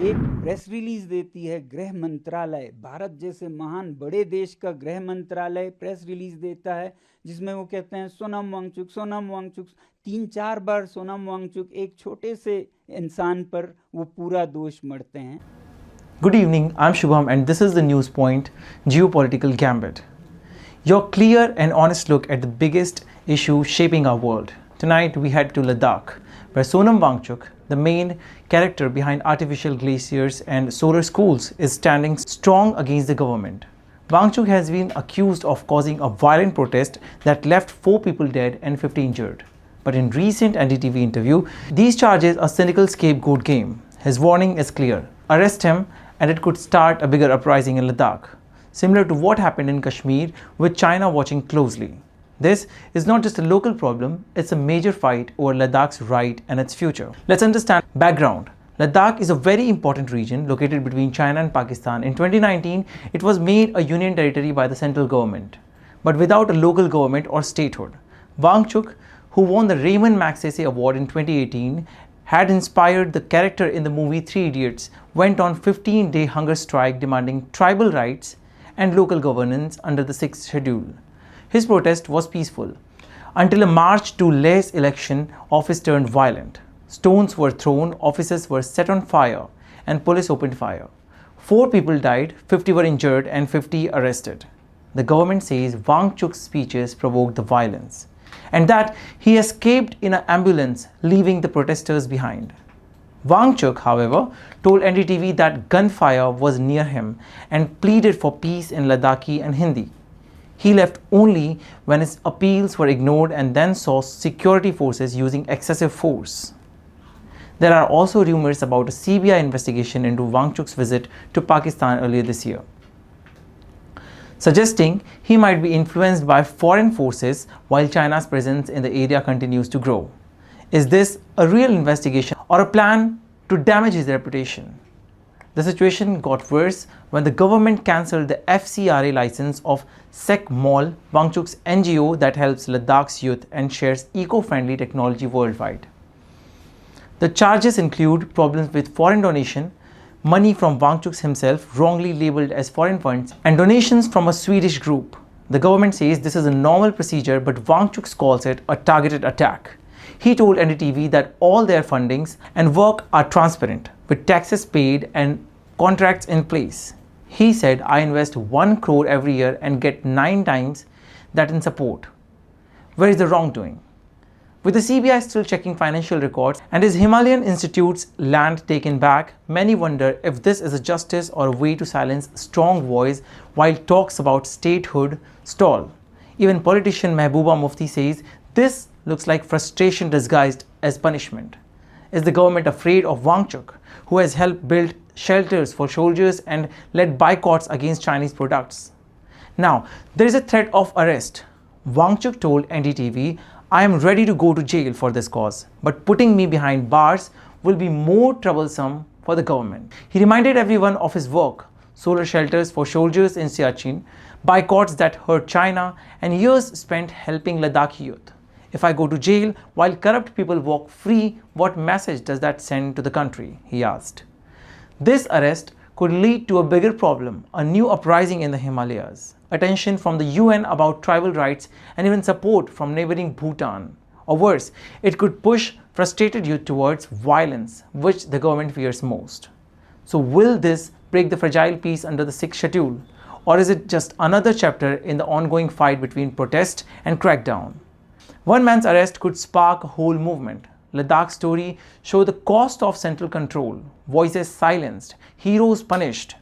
एक press release देती है गृह मंत्रालय, भारत जैसे महान बड़े देश का गृह मंत्रालय प्रेस रिलीज देता है जिसमें वो कहते हैं सोनम वांगचुक 3-4 बार सोनम वांगचुक एक छोटे से इंसान पर वो पूरा दोष मढ़ते हैं. Good evening, I'm Shubham and this is the News Point Geopolitical Gambit. Your clear and honest look at the biggest issue shaping our world. Tonight we head to Ladakh, where Sonam Wangchuk, the main character behind artificial glaciers and solar schools, is standing strong against the government. Wangchuk has been accused of causing a violent protest that left 4 people dead and 50 injured. But in recent NDTV interview, these charges are a cynical scapegoat game. His warning is clear: arrest him and it could start a bigger uprising in Ladakh, similar to what happened in Kashmir with China watching closely. This is not just a local problem, it's a major fight over Ladakh's right and its future. Let's understand background. Ladakh is a very important region located between China and Pakistan. In 2019, it was made a union territory by the central government, but without a local government or statehood. Wangchuk, who won the Ramon Magsaysay award in 2018, had inspired the character in the movie 3 Idiots, went on 15-day hunger strike demanding tribal rights and local governance under the 6th schedule. His protest was peaceful until a march to Leh's election office turned violent. Stones were thrown, offices were set on fire, and police opened fire. 4 people died, 50 were injured, and 50 arrested. The government says Wangchuk's speeches provoked the violence, and that he escaped in an ambulance, leaving the protesters behind. Wangchuk, however, told NDTV that gunfire was near him and pleaded for peace in Ladakhi and Hindi. He left only when his appeals were ignored and then saw security forces using excessive force. There are also rumors about a CBI investigation into Wangchuk's visit to Pakistan earlier this year, suggesting he might be influenced by foreign forces while China's presence in the area continues to grow. Is this a real investigation or a plan to damage his reputation? The situation got worse when the government cancelled the FCRA license of SecMol, Wangchuk's NGO that helps Ladakh's youth and shares eco-friendly technology worldwide. The charges include problems with foreign donation, money from Wangchuk himself wrongly labelled as foreign funds, and donations from a Swedish group. The government says this is a normal procedure, but Wangchuk calls it a targeted attack. He told NDTV that all their fundings and work are transparent, with taxes paid and contracts in place. He said, "I invest 1 crore every year and get 9 times that in support. Where is the wrongdoing?" With the CBI still checking financial records and his Himalayan institute's land taken back, many wonder if this is a justice or a way to silence a strong voice while talks about statehood stall. Even politician Mehbooba Mufti says this looks like frustration disguised as punishment. Is the government afraid of Wangchuk, who has helped build shelters for soldiers and led boycotts against Chinese products? Now, there is a threat of arrest. Wangchuk told NDTV, "I am ready to go to jail for this cause, but putting me behind bars will be more troublesome for the government." He reminded everyone of his work: solar shelters for soldiers in Siachen, boycotts that hurt China, and years spent helping Ladakhi youth. "If I go to jail while corrupt people walk free, what message does that send to the country?" he asked. This arrest could lead to a bigger problem: a new uprising in the Himalayas, attention from the UN about tribal rights, and even support from neighboring Bhutan. Or worse, it could push frustrated youth towards violence, which the government fears most. So will this break the fragile peace under the 6th schedule? Or is it just another chapter in the ongoing fight between protest and crackdown? One man's arrest could spark a whole movement. Ladakh's story shows the cost of central control, voices silenced, heroes punished.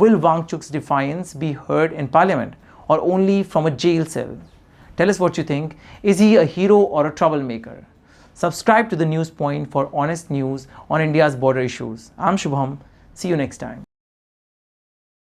Will Wangchuk's defiance be heard in parliament or only from a jail cell? Tell us what you think. Is he a hero or a troublemaker? Subscribe to the News Point for honest news on India's border issues. I'm Shubham. See you next time.